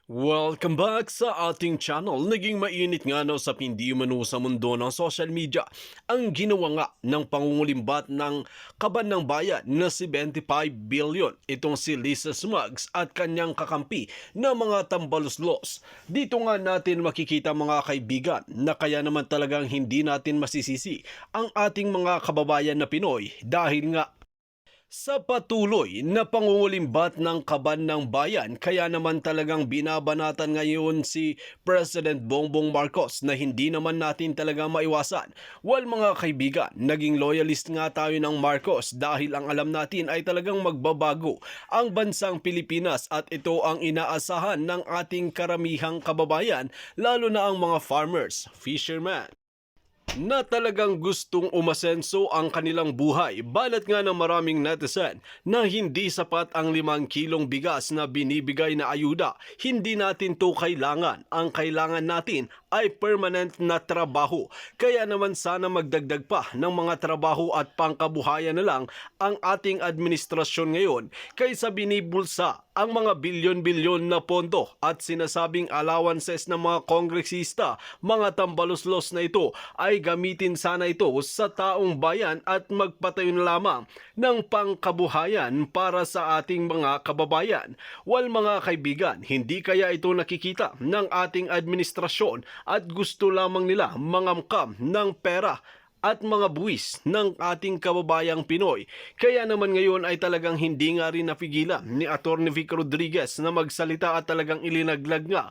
Welcome back sa ating channel. Naging mainit nga sa hindi umano sa mundo ng social media ang ginawa nga ng pangungulimbat ng kaban ng bayan na si 25 billion. Itong si Lisa Smugs at kanyang kakampi na mga tambaluslos. Dito nga natin makikita mga kaibigan na kaya naman talagang hindi natin masisisi ang ating mga kababayan na Pinoy dahil nga sa patuloy na pangungulimbat ng kaban ng bayan, kaya naman talagang binabanatan ngayon si President Bongbong Marcos na hindi naman natin talaga maiwasan. Well mga kaibigan, naging loyalist nga tayo ng Marcos dahil ang alam natin ay talagang magbabago ang bansang Pilipinas at ito ang inaasahan ng ating karamihang kababayan, lalo na ang mga farmers, fishermen na talagang gustong umasenso ang kanilang buhay. Balat nga ng maraming netizen na hindi sapat ang 5 kilong bigas na binibigay na ayuda. Hindi natin to kailangan. Ang kailangan natin ay permanent na trabaho. Kaya naman sana magdagdag pa ng mga trabaho at pangkabuhayan na lang ang ating administrasyon ngayon kaysa binibulsa ang mga bilyon-bilyon na pondo at sinasabing allowances ng mga kongresista, mga tambaluslos na ito ay gamitin sana ito sa taong bayan at magpatayo na lamang ng pangkabuhayan para sa ating mga kababayan. Wal mga kaibigan, hindi kaya ito nakikita ng ating administrasyon at gusto lamang nila mangamkam ng pera at mga buwis ng ating kababayang Pinoy. Kaya naman ngayon ay talagang hindi nga rin napigilan ni Atty. Vic Rodriguez na magsalita at talagang ilinaglag nga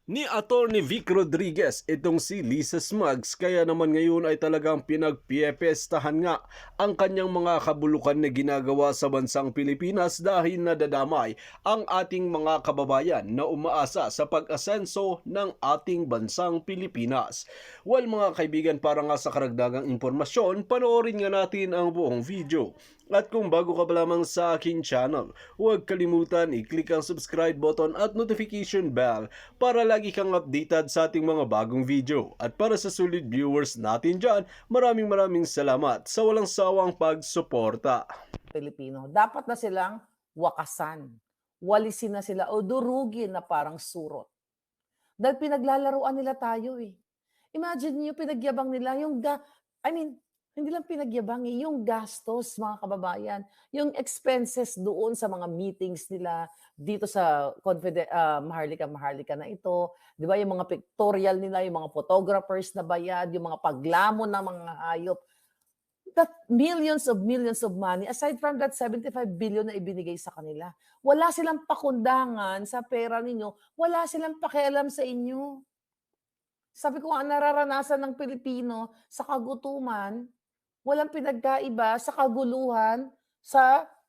ni Atty. Vic Rodriguez itong si Lisa Smugs, kaya naman ngayon ay talagang pinagpiepestahan nga ang kanyang mga kabulukan na ginagawa sa bansang Pilipinas dahil nadadamay ang ating mga kababayan na umaasa sa pag-asenso ng ating bansang Pilipinas. Well mga kaibigan, para nga sa karagdagang impormasyon, panoorin nga natin ang buong video. At kung bago ka pa lamang sa aking channel, huwag kalimutan i-click ang subscribe button at notification bell para lagi kang updated sa ating mga bagong video. At para sa solid viewers natin dyan, maraming salamat sa walang sawang pagsuporta. Pilipino, dapat na silang wakasan. Walisin na sila o durugin na parang surot. Dahil pinaglalaruan nila tayo eh. Imagine niyo pinagyabang nila I mean, hindi lang pinagyabang eh, yung gastos mga kababayan, yung expenses doon sa mga meetings nila dito sa Maharlika na ito, 'di ba? Yung mga pictorial nila, yung mga photographers na bayad, yung mga paglamon ng mga hayop, that millions of money, aside from that 75 billion na ibinigay sa kanila, wala silang pakundangan sa pera ninyo, wala silang pakialam sa inyo. Sabi ko nga, nararanasan ng Pilipino sa kagutuman, walang pinagkaiba sa kaguluhan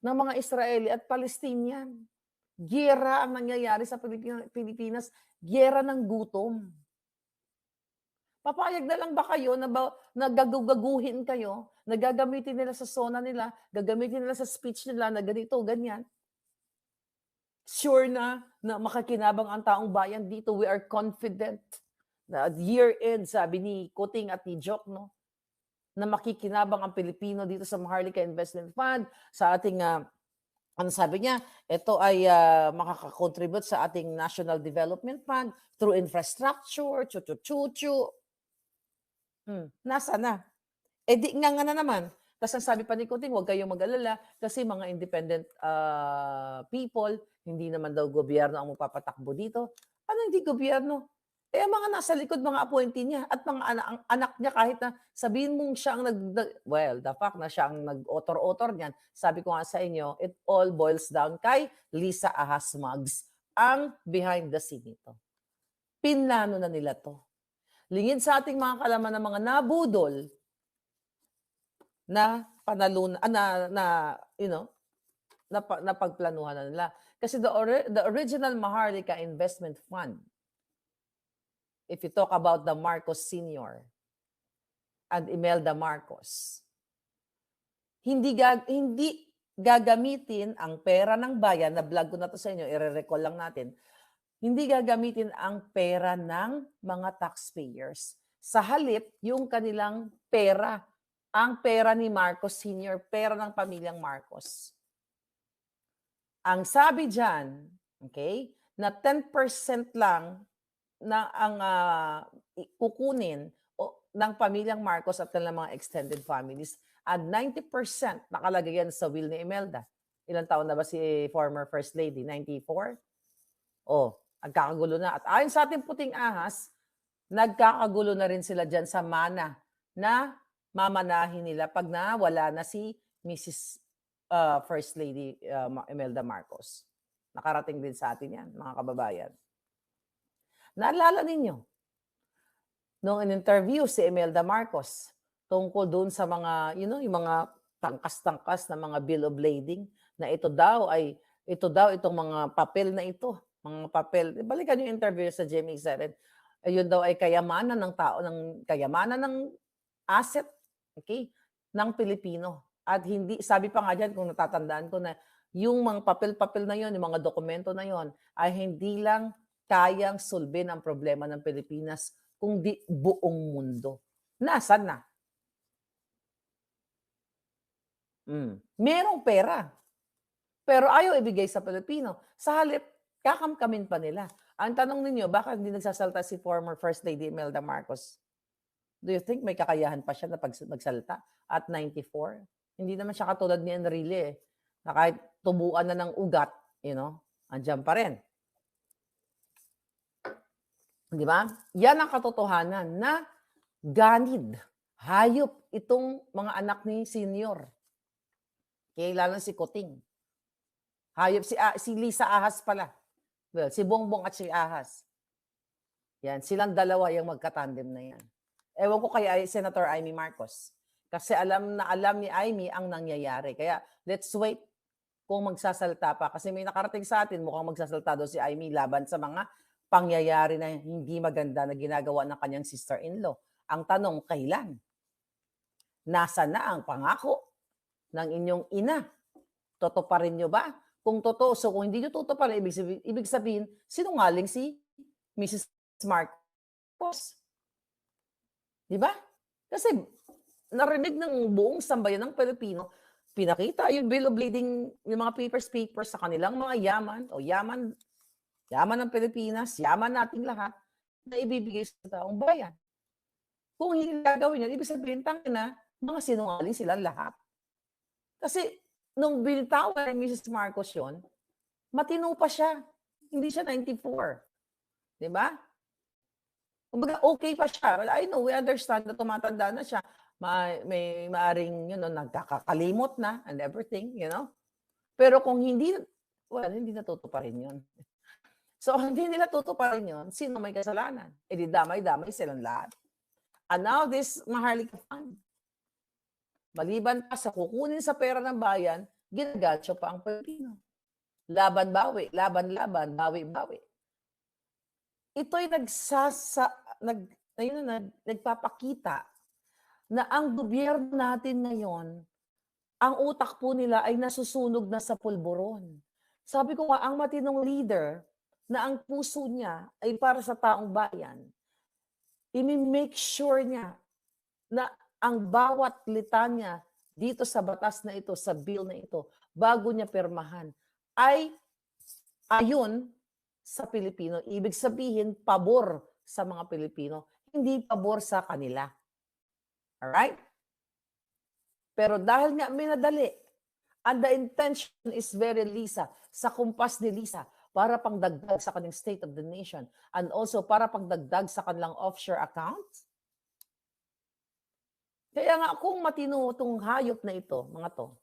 ng mga Israeli at Palestinian. Giyera ang nangyayari sa Pilipinas, giyera ng gutom. Papayag na lang ba kayo na gagugaguhin kayo, na gagamitin nila sa sona nila, gagamitin nila sa speech nila na ganito, ganyan? Sure na makikinabang ang taong bayan dito. We are confident na at year-end, sabi ni Kuting at ni Joke, no, na makikinabang ang Pilipino dito sa Maharlika Investment Fund, sa ating, ano sabi niya, ito ay makakakontribute sa ating National Development Fund through infrastructure, chu-chu-chu-chu. Nasaan na? Eh, di nga na naman. Tas ang sabi pa ni Kuting, "Huwag kayong mag-alala kasi mga independent, people, hindi naman daw gobyerno ang magpapatakbo dito." Ano hindi gobyerno? Eh, ang mga nasa likod mga appointee niya at mga ang anak niya, kahit na sabihin mong siya ang the fact na siya ang nag-author niyan, sabi ko nga sa inyo, it all boils down kay Lisa Ahas Smugs, ang behind the scene nito. Pinlano na nila 'to. Lingid sa ating mga kaalaman ng mga nabudol na na you know, napagplanuhan na nila. Kasi the original Maharlika Investment Fund, if you talk about the Marcos Senior and Imelda Marcos, hindi gagamitin ang pera ng bayan, na vlog ko na 'to sa inyo, ire-recall lang natin. Hindi gagamitin ang pera ng mga taxpayers. Sa halip, yung kanilang pera, ang pera ni Marcos Senior, pera ng pamilyang Marcos. Ang sabi diyan, okay, na 10% lang na ang, kukunin ng pamilyang Marcos at kanilang mga extended families at 90% nakalagay yan sa will ni Imelda. Ilang taon na ba si former First Lady? 94? Oh, nagkakagulo na. At ayon sa ating puting ahas, nagkakagulo na rin sila diyan sa mana na mamanahin nila 'pag nawala na si Mrs. First Lady, Imelda Marcos. Nakarating din sa atin 'yan, mga kababayan. Naalala ninyo, nung in-interview si Imelda Marcos tungkol doon sa mga, yung mga tangkas-tangkas na mga bill of lading na itong mga papel na ito, mga papel. Balikan yung interview sa GMA7. Ayun daw ay kayamanan ng tao, ng kayamanan ng asset, okay, ng Pilipino. At hindi, sabi pa nga diyan, kung natatandaan ko, na yung mga papel-papel na yon, yung mga dokumento na yon, ay hindi lang kayang sulbin ang problema ng Pilipinas, kundi buong mundo. Nasaan na? Merong pera, pero ayaw ibigay sa Pilipino. Sa halip, kakamkamin pa nila. Ang tanong ninyo, bakit hindi nagsasalta si former First Lady Imelda Marcos? Do you think may kakayahan pa siya na magsalita at 94? Hindi naman siya katulad ni Enrile, na kahit tubuan na ng ugat, andyan pa rin. Di ba? Yan ang katotohanan na ganid, hayop itong mga anak ni Senior. Kaya lalo si Kuting. Hayop si Lisa Ahas pala. Well, si Bongbong at si Ahas. Yan, silang dalawa yung magkatandem na yan. Ewan ko kay Senator Amy Marcos. Kasi alam na alam ni Amy ang nangyayari. Kaya let's wait kung magsasalta pa. Kasi may nakarating sa atin, mukhang magsasalta daw si Amy laban sa mga pangyayari na hindi maganda na ginagawa ng kanyang sister-in-law. Ang tanong, kailan? Nasa na ang pangako ng inyong ina? Tutuparin nyo ba? Kung totoo, so kung hindi nyo tutuparin, ibig sabihin, sinungaling si Mrs. Marcos. Di ba? Kasi narinig ng buong sambayan ng Pilipino, pinakita yung bill of lading, yung mga papers sa kanilang mga yaman, o yaman ng Pilipinas, yaman nating lahat, na ibibigay sa taong bayan. Kung hindi gagawin yan, ibig sabihin, tangina, mga sinungaling silang lahat. Kasi nung binitawan ni Mrs. Marcos yun, matino pa siya. Hindi siya 94. Di ba? Kumbaga, okay pa siya. Well, I know, we understand na tumatanda na siya. May maaring, nagkakakalimot na and everything, Pero kung hindi, hindi natutuparin yun. So, hindi nila tutuparin yun, sino may kasalanan? E di damay-damay silang lahat. And now, this Maharlika Fund, maliban pa sa kukunin sa pera ng bayan, ginagatyo pa ang Pilipino. Laban-bawi, laban-laban, bawi-bawi. Ito'y nagpapakita na ang gobyerno natin ngayon, ang utak po nila ay nasusunog na sa pulburon. Sabi ko nga, ang matinong leader na ang puso niya ay para sa taong bayan, i-make sure niya na ang bawat litanya dito sa batas na ito, sa bill na ito, bago niya pirmahan, ay ayon sa Pilipino. Ibig sabihin, pabor sa mga Pilipino, hindi pabor sa kanila. Alright? Pero dahil nga minadali, and the intention is very Lisa, sa kumpas ni Lisa, para pangdagdag sa kanyang State of the Nation, and also para pangdagdag sa kanilang offshore accounts. Kaya nga, kung matino itong hayop na ito, mga to,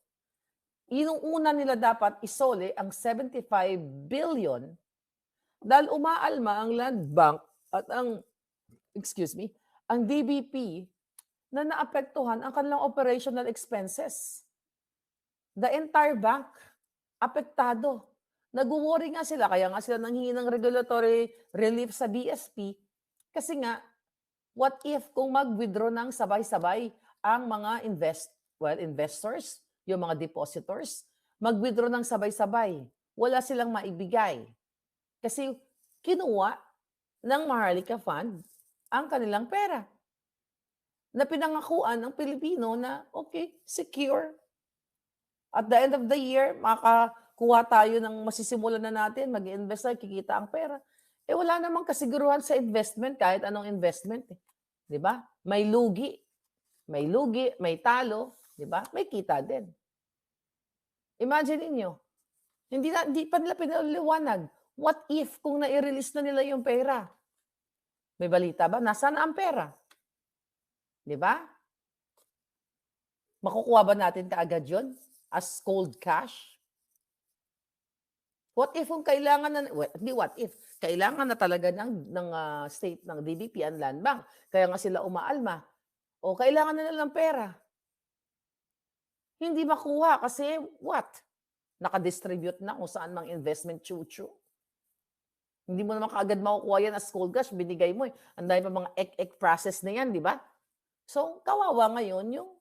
inuuna nila dapat isole ang 75 billion dahil umaalma ang Land Bank at ang DBP na naapektuhan ang kanilang operational expenses. The entire bank, apektado. Nag-worry nga sila, kaya nga sila nanghingi ng regulatory relief sa BSP. Kasi nga, what if kung mag-withdraw ng sabay-sabay ang mga investors, yung mga depositors, mag-withdraw ng sabay-sabay. Wala silang maibigay. Kasi kinuha ng Maharlika Fund ang kanilang pera. Na pinangakuan ng Pilipino na, okay, secure. At the end of the year, kuha tayo ng masisimulan na natin, mag-invest tayo, kikita ang pera. Eh wala namang kasiguruhan sa investment, kahit anong investment. Eh. 'Di ba? May lugi, may talo, 'di ba? May kita din. Imagine niyo, hindi pa nila pinaliwanag. What if kung nai-release na nila yung pera? May balita ba? Nasaan na ang pera? 'Di ba? Makukuha ba natin kaagad yun as cold cash? What if kung kailangan na, hindi what if, kailangan na talaga ng state ng DBP ang Land Bank. Kaya nga sila umaalma. O kailangan na nilang pera. Hindi makuha kasi what? Naka-distribute na kung saan mang investment chuchu. Hindi mo naman kaagad makukuha yan as cold cash, binigay mo eh. Ang dami pa mga ek process na yan, di ba? So, kawawa ngayon yung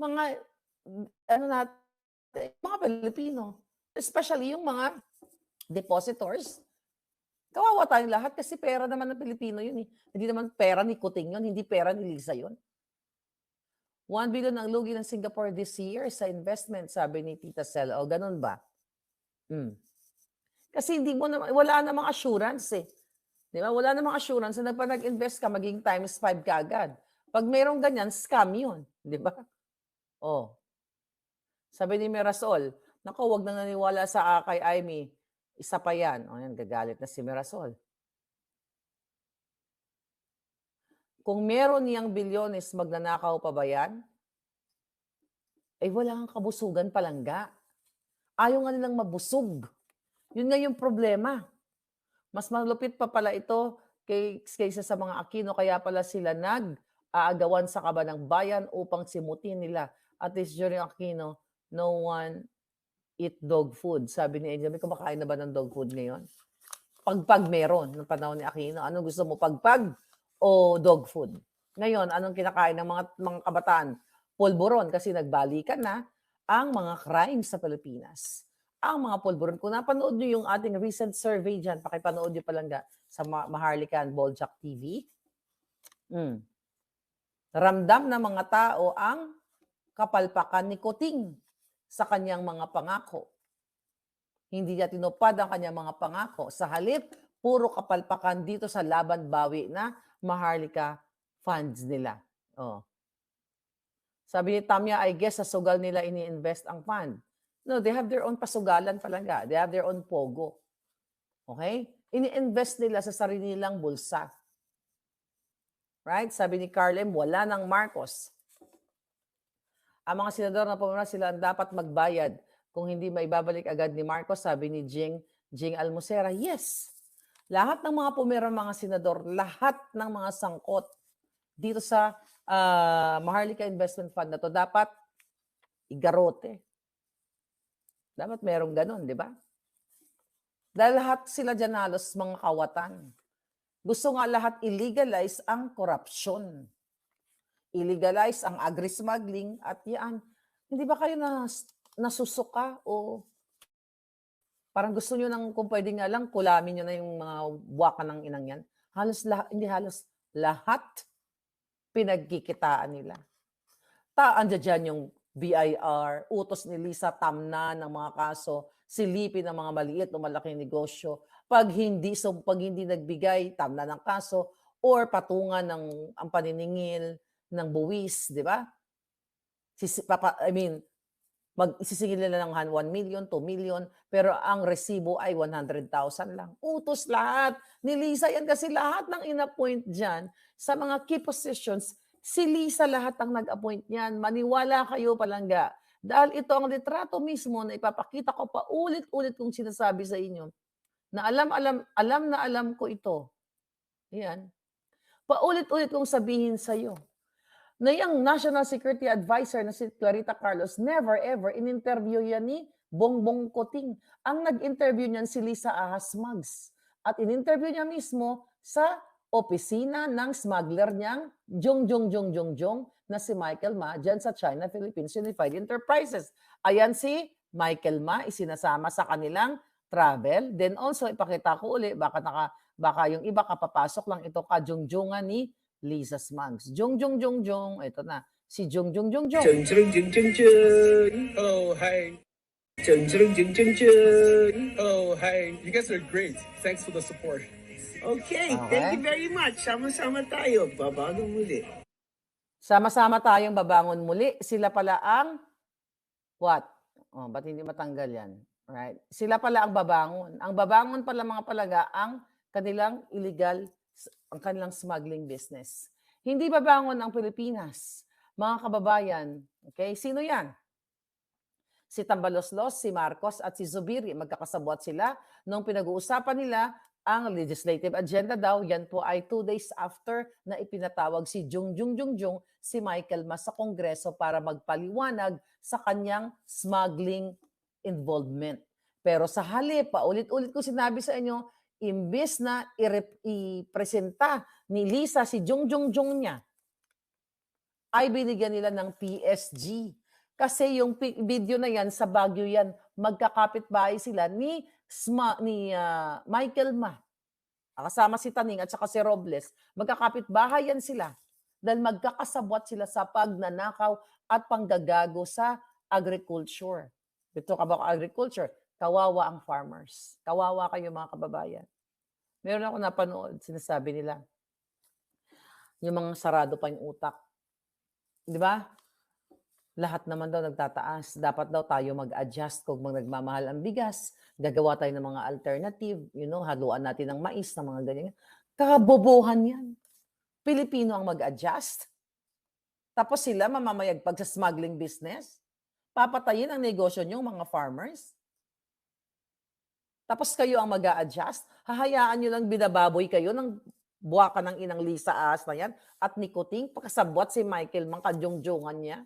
mga, ano natin, mga Pilipino. Especially yung mga depositors. Kawawa tayong lahat kasi pera naman ng Pilipino yun eh. Hindi naman pera ni Kuting yun, hindi pera ni Lisa yun. 1 billion ang lugi ng Singapore this year sa investment, sabi ni Tita Sel. O, ganun ba? Kasi hindi mo naman, wala namang assurance eh. Di ba? Wala namang assurance na pag nag-invest ka, maging times 5 ka agad. Pag mayroong ganyan, scam yun. Di ba? Oh. Sabi ni Mirasol, naku, wag nang naniwala sa kay Amy. Isa pa yan. O yan, gagalit na si Mirasol. Kung meron niyang bilyones, magnanakaw pa ba yan? Eh, wala kang kabusugan palangga. Ayaw nga nilang mabusog. Yun nga yung problema. Mas malupit pa pala ito kaysa sa mga Aquino, kaya pala sila nag-aagawan sa kaba ng bayan upang simutin nila. At least during Aquino, no one eat dog food. Sabi ni Angel, may kumakain na ba ng dog food ngayon? Pagpag meron, ng panahon ni Aquino. Ano gusto mo, pagpag o dog food? Ngayon, anong kinakain ng mga kabataan? Polvoron, kasi nagbalikan na ang mga crimes sa Pilipinas. Ang mga polvoron, kung napanood nyo yung ating recent survey dyan, pakipanood nyo palangga sa Maharlika and Boljak TV, ramdam ng mga tao ang kapalpakan ni Kuting sa kanyang mga pangako. Hindi niya tinupad ang kanyang mga pangako. Sa halip, puro kapalpakan dito sa laban bawi na Maharlika funds nila. Oh. Sabi ni Tamya, I guess sa sugal nila ini-invest ang fund. No, they have their own pasugalan palangga. They have their own pogo. Okay? Ini-invest nila sa sarili nilang bulsa. Right? Sabi ni Carlem, wala ng Marcos. Ang mga senador na pumirma, sila ang dapat magbayad. Kung hindi maibabalik agad ni Marcos, sabi ni Jing Almosera, yes. Lahat ng mga pumirma mga senador, lahat ng mga sangkot dito sa Maharlika Investment Fund na to, dapat igarote. Dapat merong ganun, di ba? Dahil lahat sila dyan halos mga kawatan. Gusto nga lahat illegalize ang corruption. Illegalize ang agri-smuggling at yan. Hindi ba kayo nasusuka o parang gusto nyo nang kung pwede nga lang kulamin nyo na yung mga waka ng inang yan? Halos lahat, hindi halos lahat pinagkikitaan nila. Andiyan dyan yung BIR, utos ni Lisa Tamna ng mga kaso, silipin ng mga maliit o malaking negosyo. Pag hindi nagbigay, tamna ng kaso, or patungan ng ang paniningil ng buwis, di ba? Isisingil nila ng 1 million, 2 million, pero ang resibo ay 100,000 lang. Utos lahat. Ni Lisa yan kasi lahat ng in-appoint dyan sa mga key positions, si Lisa lahat ang nag-appoint niyan. Maniwala kayo palangga. Dahil ito ang litrato mismo na ipapakita ko pa ulit-ulit kong sinasabi sa inyo na alam ko ito. Yan. Paulit-ulit kong sabihin sa iyo na yung National Security Advisor na si Clarita Carlos, never ever in-interview yan ni Bongbong Kuting. Ang nag-interview niyan si Lisa Ahas Maggs. At in-interview niya mismo sa opisina ng smuggler niyang Jong na si Michael Ma dyan sa China Philippines Unified Enterprises. Ayan si Michael Ma, isinasama sa kanilang travel. Then also, ipakita ko uli, baka yung iba kapapasok lang ito ka-Jongjongan ni Lisa Smugs. Jong. Ito na. Si Jong. Hello, hi. Chun chun chun chun chun. Oh, hi. You guys are great. Thanks for the support. Okay, Okay. thank you very much. Sama-sama tayo. Babago muli. Sama-sama tayong babangon muli. Sila pala ang what? Oh, ba't hindi matanggal yan? Right? Sila pala ang babangon. Ang babangon pala mga palaga ang kanilang illegal, ang kanilang smuggling business. Hindi babangon ang Pilipinas. Mga kababayan, okay? Sino yan? Si Tambaloslos, si Marcos at si Zubiri. Magkakasabwat sila nung pinag-uusapan nila ang legislative agenda daw. Yan po ay 2 days after na ipinatawag si Jungjung si Michael Mas sa Kongreso para magpaliwanag sa kanyang smuggling involvement. Pero sa halip, paulit-ulit ko sinabi sa inyo, imbis na ipresenta ni Lisa si Jungjung niya, ay binigyan nila ng PSG. Kasi yung video na yan, sa Baguio yan, magkakapit-bahay sila ni Michael Ma. Kasama si Taning at saka si Robles. Magkakapit-bahay yan sila. Dahil magkakasabwat sila sa pagnanakaw at panggagago sa agriculture. Ito ka ba agriculture? Kawawa ang farmers. Kawawa kayo mga kababayan. Meron ako napanood, sinasabi nila, yung mga sarado pa yung utak. Di ba? Lahat naman daw nagtataas. Dapat daw tayo mag-adjust kung nagmamahal ang bigas. Gagawa tayo ng mga alternative. Haluan natin ng mais, ng mga ganyan. Kabobohan yan. Pilipino ang mag-adjust. Tapos sila mamamayagpag sa smuggling business. Papatayin ang negosyo nyo, mga farmers. Tapos kayo ang mag-a-adjust. Hahayaan nyo lang binababoy kayo ng buwaka ng inang Lisa Aas na yan at nikoting pakasabwat si Michael mang kadyong-dyongan niya.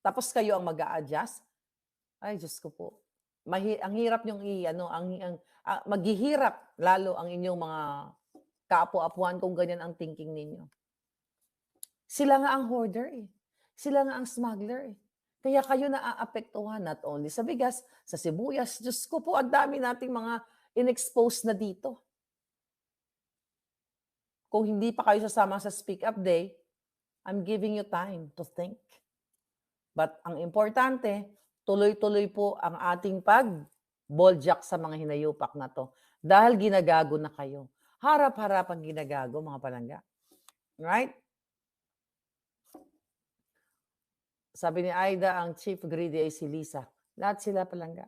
Tapos kayo ang mag-a-adjust. Ay, Diyos ko po. Ang hirap niyong maghihirap lalo ang inyong mga kaapu-apuan kung ganyan ang thinking ninyo. Sila nga ang hoarder eh. Sila nga ang smuggler eh. Kaya kayo naaapektuhan not only sa bigas, sa sibuyas. Diyos ko po, ang dami nating mga in-expose na dito. Kung hindi pa kayo sasama sa Speak Up Day, I'm giving you time to think. But ang importante, tuloy-tuloy po ang ating pag-boljak sa mga hinayupak na to. Dahil ginagago na kayo. Harap-harap ang ginagago, mga palangga. Right? Sabi ni Aida, ang chief greedy ay si Lisa. Lahat sila palangga.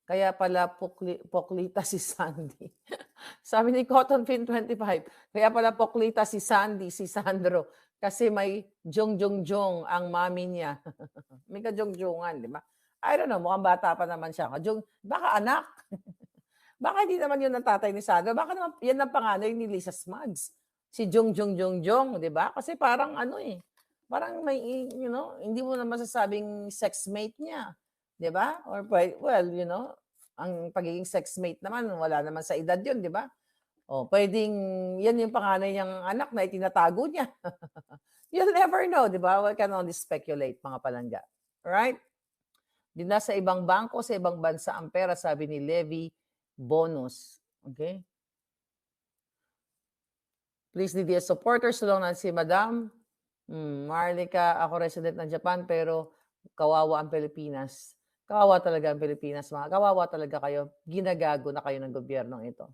Kaya pala poklita si Sandy. Sabi ni Cotton Fin 25, kaya pala poklita si Sandy, si Sandro. Kasi may jong ang mami niya. May kajong-jongan, di ba? I don't know, mukhang bata pa naman siya. Baka anak. Baka hindi naman yun ang tatay ni Sandro. Baka naman yan ang panganay ni Lisa Smugs. Si Jong, di ba? Kasi parang parang may, hindi mo na masasabing sexmate niya. Di ba? Or, well, ang pagiging sexmate naman, wala naman sa edad yun, di ba? O, pwedeng, yan yung panganay niyang anak na itinatago niya. You'll never know, di ba? We can only speculate, mga palangga. Alright? Di na sa ibang bangko, sa ibang bansa ang pera, sabi ni Levy Bonus. Okay? Please, DDS supporters, tulungan si Madam. Marlica, ako resident ng Japan, pero kawawa ang Pilipinas. Kawawa talaga ang Pilipinas, mga kawawa talaga kayo. Ginagago na kayo ng gobyernong ito.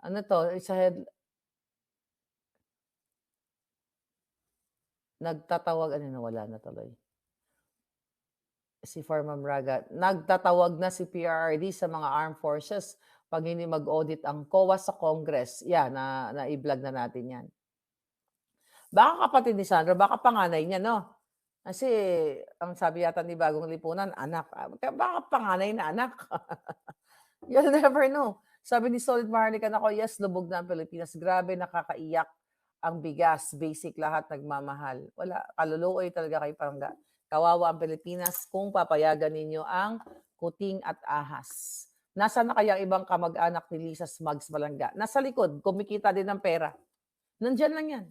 Ano to? It's a nagtatawag, nawala na tuloy. Si Farmam Raga, nagtatawag na si PRRD sa mga armed forces pag hindi mag-audit ang COA sa Congress. Na-i-vlog na natin yan. Baka kapatid ni Sandra, baka panganay niya, no? Kasi, ang sabi yata ni Bagong Lipunan, anak. Baka panganay na anak. You'll never know. Sabi ni Solid Maharlika, yes, lubog na ang Pilipinas. Grabe, nakakaiyak ang bigas. Basic lahat, nagmamahal. Wala, kaluluoy talaga kayo parang kawawa ang Pilipinas kung papayagan ninyo ang kuting at ahas. Nasaan na kaya ibang kamag-anak ni Lisa Smugs Malangga? Nasa likod, kumikita din ng pera. Nandyan lang yan.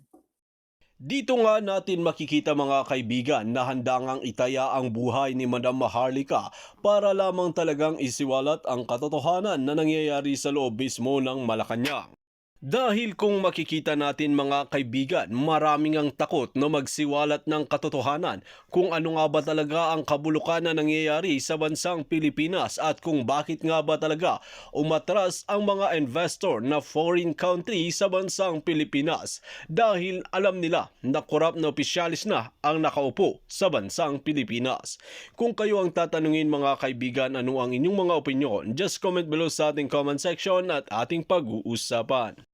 Dito nga natin makikita mga kaibigan na handa ngang itaya ang buhay ni Madam Maharlika para lamang talagang isiwalat ang katotohanan na nangyayari sa loob mismo ng Malacanang. Dahil kung makikita natin mga kaibigan, maraming ang takot na magsiwalat ng katotohanan kung ano nga ba talaga ang kabulukan na nangyayari sa bansang Pilipinas at kung bakit nga ba talaga umatras ang mga investor na foreign country sa bansang Pilipinas dahil alam nila na korap na opisyalis na ang nakaupo sa bansang Pilipinas. Kung kayo ang tatanungin mga kaibigan ano ang inyong mga opinyon, just comment below sa ating comment section at ating pag-uusapan.